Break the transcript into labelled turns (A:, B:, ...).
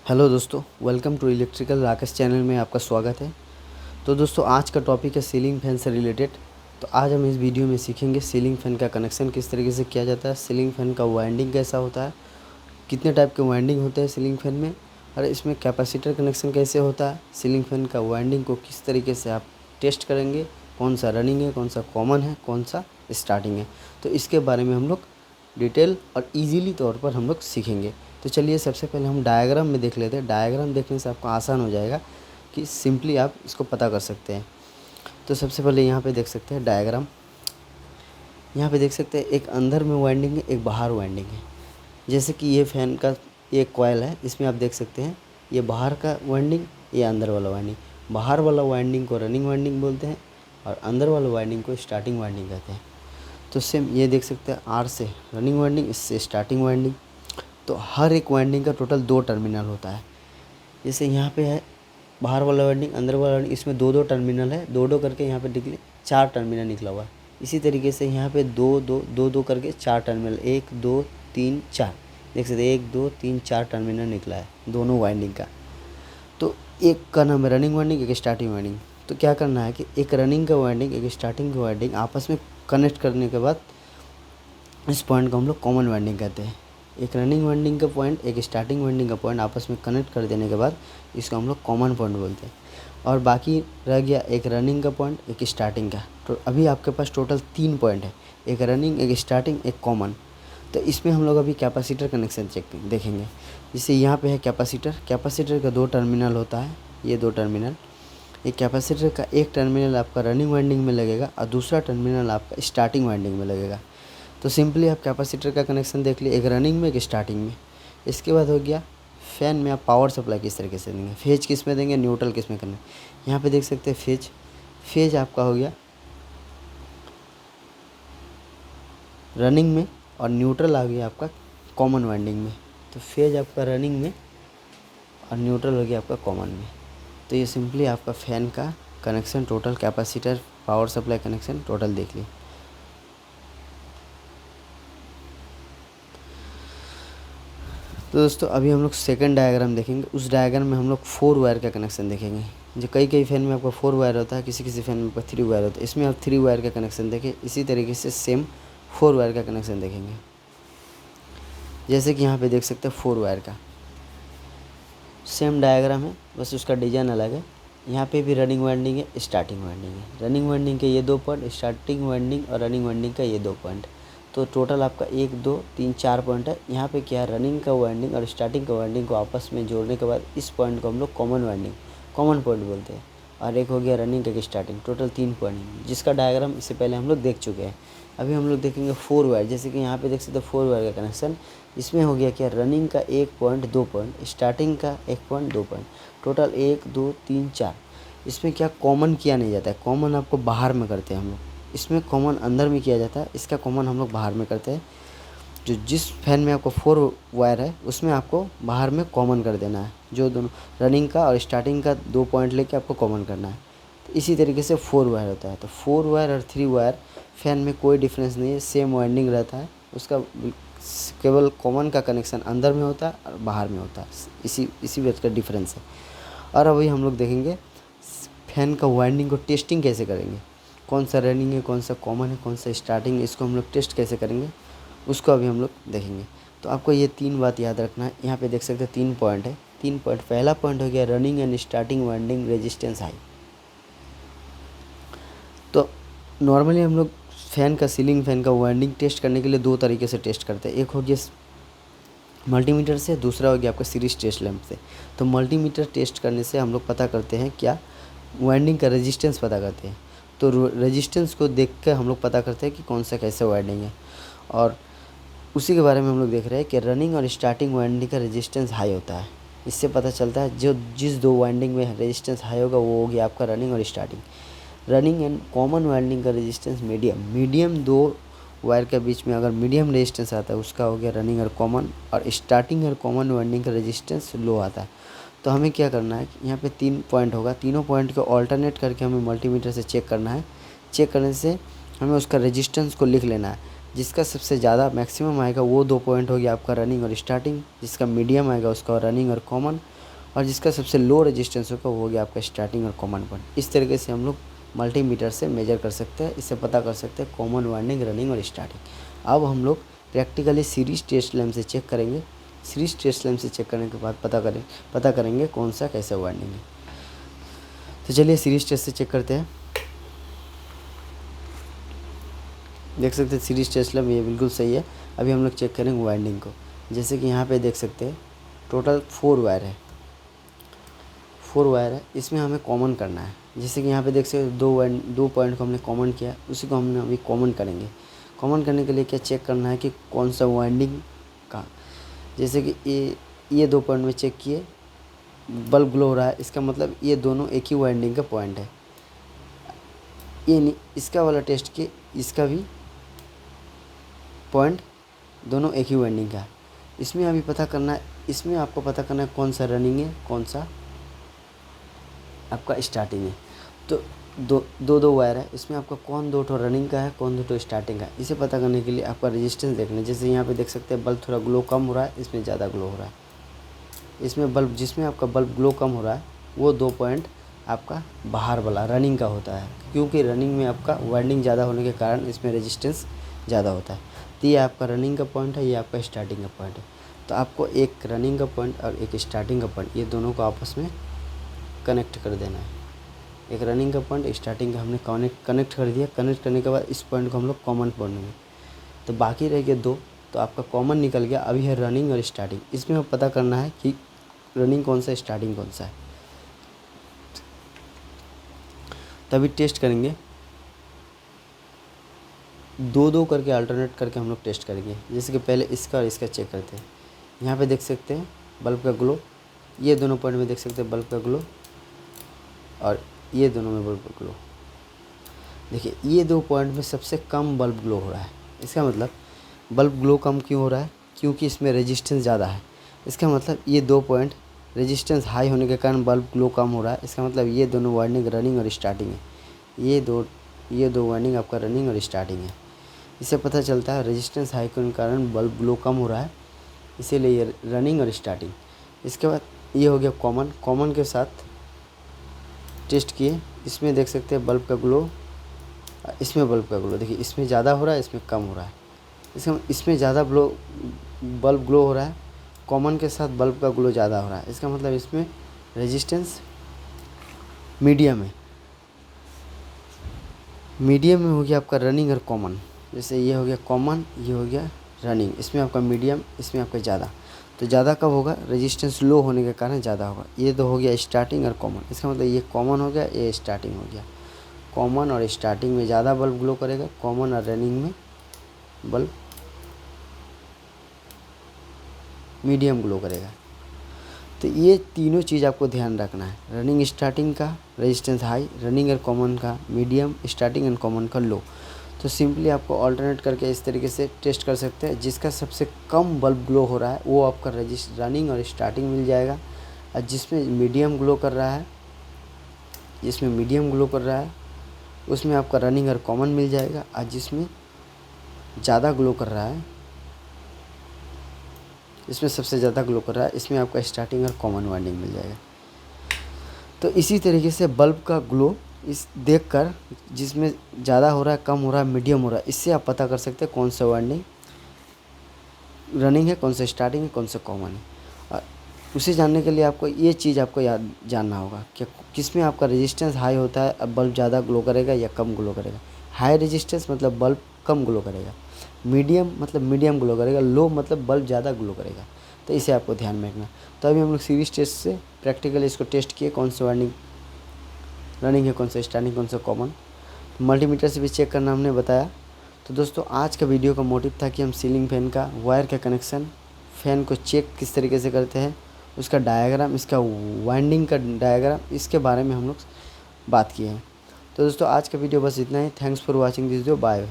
A: Hello दोस्तों, welcome to electrical Rakesh channel में आपका स्वागत है। तो दोस्तों, आज का टॉपिक है सीलिंग फैन से रिलेटेड। तो आज हम इस वीडियो में सीखेंगे सीलिंग फैन का कनेक्शन किस तरीके से किया जाता है, सीलिंग फैन का वाइंडिंग कैसा होता है, कितने टाइप के वाइंडिंग होते हैं सीलिंग फैन में, और इसमें कैपेसिटर कनेक्शन कैसे होता है, सीलिंग फैन का वाइंडिंग को किस तरीके से आप टेस्ट करेंगे, कौन सा रनिंग है, कौन सा कॉमन है, कौन सा स्टार्टिंग है। तो इसके बारे में हम लोग डिटेल और इजीली तौर पर हम लोग सीखेंगे। तो चलिए सबसे पहले हम डायग्राम में देख लेते हैं। डायग्राम देखने से आपको आसान हो जाएगा कि सिंपली आप इसको पता कर सकते हैं। तो सबसे पहले यहाँ पे देख सकते हैं डायग्राम। यहाँ पे देख सकते हैं एक अंदर में वाइंडिंग है, एक बाहर वाइंडिंग है। जैसे कि ये फैन का ये कॉयल है, इसमें आप देख सकते हैं ये बाहर का वाइंडिंग, ये अंदर वाला वाइंडिंग। बाहर वाला वाइंडिंग को रनिंग वाइंडिंग बोलते हैं और अंदर वाला वाइंडिंग को स्टार्टिंग वाइंडिंग कहते हैं। तो सेम ये देख सकते हैं आर से रनिंग वाइंडिंग, इससे स्टार्टिंग वाइंडिंग। तो हर एक वाइंडिंग का टोटल 2 टर्मिनल होता है। जैसे यहाँ पे है बाहर वाला वाइंडिंग, अंदर वाला वाइंडिंग, इसमें 2-2 टर्मिनल है, 2-2 करके यहाँ पे निकले 4 टर्मिनल निकला हुआ है। इसी तरीके से यहाँ पे 2-2 करके 4 टर्मिनल, 1 2 3 4 देख सकते हैं, 1 2 3 4 टर्मिनल निकला है दोनों वाइंडिंग का। तो एक का नाम है रनिंग वाइंडिंग, एक स्टार्टिंग वाइंडिंग। तो क्या करना है कि एक रनिंग का वाइंडिंग, एक स्टार्टिंग का वाइंडिंग आपस में कनेक्ट करने के बाद इस पॉइंट को हम लोग कॉमन वाइंडिंग कहते हैं। एक रनिंग वाइंडिंग का पॉइंट, एक स्टार्टिंग वाइंडिंग का पॉइंट आपस में कनेक्ट कर देने के बाद इसको हम लोग कॉमन पॉइंट बोलते हैं। और बाकी रह गया एक रनिंग का पॉइंट, एक स्टार्टिंग का। तो अभी आपके पास टोटल 3 पॉइंट है, एक रनिंग, एक स्टार्टिंग, एक कॉमन। तो इसमें हम लोग अभी कैपेसिटर कनेक्शन देखेंगे। जैसे यहाँ पे है कैपेसिटर। कैपेसिटर का 2 टर्मिनल होता है, ये 2 टर्मिनल। एक कैपेसिटर का एक टर्मिनल आपका रनिंग वाइंडिंग में लगेगा और दूसरा टर्मिनल आपका स्टार्टिंग वाइंडिंग में लगेगा। तो सिंपली आप कैपेसिटर का कनेक्शन देख लिए, एक रनिंग में, एक स्टार्टिंग में। इसके बाद हो गया फैन में आप पावर सप्लाई किस तरीके से देंगे, फेज किस में देंगे, न्यूट्रल किस में करना है। यहाँ पे देख सकते हैं फेज आपका हो गया रनिंग में और न्यूट्रल आ गया आपका कॉमन वाइंडिंग में। तो फेज आपका रनिंग में और न्यूट्रल हो गया आपका कॉमन में। तो ये सिंपली आपका फ़ैन का connection total, capacitor power supply connection total देख लिए। तो दोस्तों अभी हम लोग सेकंड डायग्राम देखेंगे। उस डायग्राम में हम लोग 4 वायर का कनेक्शन देखेंगे। जो कई फैन में आपका 4 वायर होता है, किसी फैन में आपका 3 वायर होता है। इसमें आप 3 वायर का कनेक्शन देखें। इसी तरीके से सेम 4 वायर का कनेक्शन देखेंगे। जैसे कि यहाँ पे देख सकते हैं 4 वायर का सेम डायग्राम है, बस उसका डिज़ाइन अलग है। यहाँ पे भी रनिंग वाइंडिंग है, स्टार्टिंग वाइंडिंग है। रनिंग वाइंडिंग के ये 2 पॉइंट, स्टार्टिंग वाइंडिंग और रनिंग वाइंडिंग का ये 2 पॉइंट। तो टोटल आपका 1 2 3 4 पॉइंट है। यहाँ पे क्या है, रनिंग का वाइंडिंग और स्टार्टिंग का वाइंडिंग को आपस में जोड़ने के बाद इस पॉइंट को हम लोग कॉमन वाइंडिंग, कॉमन पॉइंट बोलते हैं। और एक हो गया रनिंग का स्टार्टिंग। टोटल 3 पॉइंट, जिसका डायग्राम इससे पहले हम लोग देख चुके हैं। अभी हम लोग देखेंगे 4 वायर। जैसे कि यहाँ पे देख सकते हैं 4 वायर का कनेक्शन। इसमें हो गया क्या, रनिंग का 1 पॉइंट 2 पॉइंट, स्टार्टिंग का 1 पॉइंट 2 पॉइंट, टोटल 1 2 3 4। इसमें क्या कॉमन किया नहीं जाता है, कॉमन आपको बाहर में करते हैं हम लोग। इसमें कॉमन अंदर में किया जाता है, इसका कॉमन हम लोग बाहर में करते हैं। जो जिस फैन में आपको 4 वायर है उसमें आपको बाहर में कॉमन कर देना है। जो दोनों रनिंग का और स्टार्टिंग का 2 पॉइंट लेके आपको कॉमन करना है। तो इसी तरीके से 4 वायर होता है। तो 4 वायर और 3 वायर फैन में कोई डिफरेंस नहीं है, सेम वाइंडिंग रहता है। उसका केवल कॉमन का कनेक्शन अंदर में होता है और बाहर में होता है। इसी बात का डिफरेंस है। और अभी हम लोग देखेंगे फैन का वाइंडिंग को टेस्टिंग कैसे करेंगे, कौन सा रनिंग है, कौन सा कॉमन है, कौन सा स्टार्टिंग है, इसको हम लोग टेस्ट कैसे करेंगे उसको अभी हम लोग देखेंगे। तो आपको ये 3 बात याद रखना है। यहाँ पे देख सकते हैं 3 पॉइंट है। 3 पॉइंट, पहला पॉइंट हो गया running and starting winding resistance high. तो नॉर्मली हम लोग फैन का, सीलिंग फैन का वाइंडिंग टेस्ट करने के लिए 2 तरीके से टेस्ट करते हैं। एक हो गया मल्टीमीटर से, दूसरा हो गया आपका सीरीज टेस्ट लैंप से। तो मल्टीमीटर टेस्ट करने से हम लोग पता करते हैं क्या, वाइंडिंग का रेजिस्टेंस पता करते हैं। तो रेजिस्टेंस को देख कर हम लोग पता करते हैं कि कौन सा कैसे वाइंडिंग है। और उसी के बारे में हम लोग देख रहे हैं कि रनिंग और स्टार्टिंग वाइंडिंग का रेजिस्टेंस हाई होता है। इससे पता चलता है जो जिस 2 वाइंडिंग में रेजिस्टेंस हाई होगा वो हो गया आपका रनिंग और starting. Running and common winding का रेजिस्टेंस मीडियम 2 वायर के बीच में अगर मीडियम रेजिस्टेंस आता है उसका हो गया रनिंग और कॉमन। और स्टार्टिंग और कॉमन वाइंडिंग का रेजिस्टेंस लो आता है। तो हमें क्या करना है कि यहाँ पे 3 पॉइंट होगा, तीनों पॉइंट को ऑल्टरनेट करके हमें मल्टीमीटर से चेक करना है। चेक करने से हमें उसका रेजिस्टेंस को लिख लेना है। जिसका सबसे ज़्यादा मैक्सिमम आएगा वो 2 पॉइंट हो गया आपका रनिंग और स्टार्टिंग, जिसका मीडियम आएगा उसका रनिंग और कॉमन, और जिसका सबसे लो रेजिस्टेंस होगा वो हो गया आपका स्टार्टिंग और कॉमन पॉइंट। इस तरीके से हम लोग मल्टीमीटर से मेजर कर सकते हैं, इससे पता कर सकते हैं कॉमन, वाइंडिंग, रनिंग और स्टार्टिंग। अब हम लोग प्रैक्टिकली सीरीज टेस्ट लैंप से चेक करेंगे। सीरीज टेस्ट लैंप से चेक करने के बाद पता करेंगे कौन सा कैसे वाइंडिंग है। तो चलिए सीरीज टेस्ट से चेक करते हैं। देख सकते हैं सीरीज टेस्ट लैंप ये बिल्कुल सही है। अभी हम लोग चेक करेंगे वाइंडिंग को। जैसे कि यहाँ पे देख सकते हैं टोटल 4 वायर है, 4 वायर है। इसमें हमें कॉमन करना है। जैसे कि यहाँ पे देख सकते हैं 2 पॉइंट को हमने कॉमन किया, उसी को हमने अभी कॉमन करेंगे। कॉमन करने के लिए क्या चेक करना है कि कौन सा वाइंडिंग का, जैसे कि ये 2 पॉइंट में चेक किए, बल्ब ग्लो हो रहा है, इसका मतलब ये दोनों एक ही वाइंडिंग का पॉइंट है। ये नहीं, इसका वाला टेस्ट किए, इसका भी पॉइंट दोनों एक ही वाइंडिंग का है। इसमें अभी पता करना है, इसमें आपको पता करना है कौन सा रनिंग है, कौन सा आपका स्टार्टिंग है। तो दो वायर है, इसमें आपका कौन 2 ठो रनिंग का है, कौन 2 ठो स्टार्टिंग का है। इसे पता करने के लिए आपका रेजिस्टेंस देखना है। जैसे यहाँ पे देख सकते हैं बल्ब थोड़ा ग्लो कम हो रहा है, इसमें ज़्यादा ग्लो हो रहा है। इसमें बल्ब, जिसमें आपका बल्ब ग्लो कम हो रहा है वो 2 पॉइंट आपका बाहर वाला रनिंग का होता है, क्योंकि रनिंग में आपका वाइंडिंग ज़्यादा होने के कारण इसमें रेजिस्टेंस ज़्यादा होता है। तो ये आपका रनिंग का पॉइंट है, ये आपका स्टार्टिंग का पॉइंट है। तो आपको एक रनिंग का पॉइंट और एक स्टार्टिंग का पॉइंट, ये दोनों को आपस में कनेक्ट कर देना है। एक रनिंग का पॉइंट, स्टार्टिंग का हमने कनेक्ट कर दिया। कनेक्ट करने के बाद इस पॉइंट को हम लोग कॉमन पॉइंट में, तो बाकी रह गए 2, तो आपका कॉमन निकल गया। अभी है रनिंग और स्टार्टिंग। इसमें पता करना है कि रनिंग कौन सा, स्टार्टिंग कौन सा है। तभी टेस्ट करेंगे, 2 करके अल्टरनेट करके हम लोग टेस्ट करेंगे। जैसे कि पहले इसका और इसका चेक करते हैं। यहाँ पे देख सकते हैं बल्ब का ग्लो, ये दोनों पॉइंट में देख सकते हैं बल्ब का ग्लो, और ये दोनों में बल्ब का ग्लो। देखिए ये 2 पॉइंट में सबसे कम बल्ब ग्लो हो रहा है। इसका मतलब बल्ब ग्लो कम क्यों हो रहा है, क्योंकि इसमें रेजिस्टेंस ज़्यादा है। इसका मतलब ये 2 पॉइंट रेजिस्टेंस हाई होने के कारण बल्ब ग्लो कम हो रहा है। इसका मतलब ये दोनों वाइंडिंग रनिंग और स्टार्टिंग है। ये दो वाइंडिंग आपका रनिंग और स्टार्टिंग है। इससे पता चलता है रेजिस्टेंस हाई होने के कारण बल्ब ग्लो कम हो रहा है, इसीलिए ये रनिंग और स्टार्टिंग। इसके बाद ये हो गया कॉमन। कॉमन के साथ टेस्ट किए, इसमें देख सकते हैं बल्ब का ग्लो, इसमें बल्ब का ग्लो। देखिए इसमें ज़्यादा हो रहा है, इसमें कम हो रहा है। इसमें ज़्यादा बल्ब ग्लो हो रहा है, कॉमन के साथ बल्ब का ग्लो ज़्यादा हो रहा है। इसका मतलब इसमें रेजिस्टेंस मीडियम है। मीडियम में हो गया आपका रनिंग और कॉमन। जैसे ये हो गया कॉमन, ये हो गया रनिंग। इसमें आपका मीडियम, इसमें आपका ज़्यादा। तो ज़्यादा कब होगा, रेजिस्टेंस लो होने के कारण ज़्यादा होगा। ये तो हो गया स्टार्टिंग और कॉमन। इसका मतलब ये कॉमन हो गया, ये स्टार्टिंग हो गया। कॉमन और स्टार्टिंग में ज़्यादा बल्ब ग्लो करेगा, कॉमन और रनिंग में बल्ब मीडियम ग्लो करेगा। तो ये तीनों चीज़ आपको ध्यान रखना है। रनिंग स्टार्टिंग का रेजिस्टेंस हाई, रनिंग और कॉमन का मीडियम, स्टार्टिंग एंड कॉमन का लो। तो सिंपली आपको ऑल्टरनेट करके इस तरीके से टेस्ट कर सकते हैं। जिसका सबसे कम बल्ब ग्लो हो रहा है वो आपका रनिंग और स्टार्टिंग मिल जाएगा, और जिसमें मीडियम ग्लो कर रहा है उसमें आपका रनिंग और कॉमन मिल जाएगा, और जिसमें ज़्यादा ग्लो कर रहा है, इसमें सबसे ज़्यादा ग्लो कर रहा है, इसमें आपका स्टार्टिंग और कॉमन वाइंडिंग मिल जाएगा। तो इसी तरीके से बल्ब का ग्लो इस देखकर, जिसमें ज़्यादा हो रहा है, कम हो रहा है, मीडियम हो रहा है, इससे आप पता कर सकते हैं कौन सा वाइंडिंग रनिंग है, कौन सा स्टार्टिंग है, कौन सा कॉमन है। और उसे जानने के लिए आपको ये चीज़ आपको याद जानना होगा कि किस में आपका रेजिस्टेंस हाई होता है, अब बल्ब ज़्यादा ग्लो करेगा या कम ग्लो करेगा। हाई रेजिस्टेंस मतलब बल्ब कम ग्लो करेगा, मीडियम मतलब मीडियम ग्लो करेगा, लो मतलब बल्ब ज़्यादा ग्लो करेगा। तो इसे आपको ध्यान में रखना। तो अभी हम लोग सीरीज टेस्ट से प्रैक्टिकली इसको टेस्ट किए, कौन सा वाइंडिंग रनिंग है, कौन सा स्टार्टिंग, कौन सा कॉमन। मल्टीमीटर से भी चेक करना हमने बताया। तो दोस्तों आज का वीडियो का मोटिव था कि हम सीलिंग फैन का वायर का कनेक्शन, फ़ैन को चेक किस तरीके से करते हैं, उसका डायग्राम, इसका वाइंडिंग का डायग्राम, इसके बारे में हम लोग बात किए हैं। तो दोस्तों आज का वीडियो बस इतना ही। Thanks for watching this video. Bye.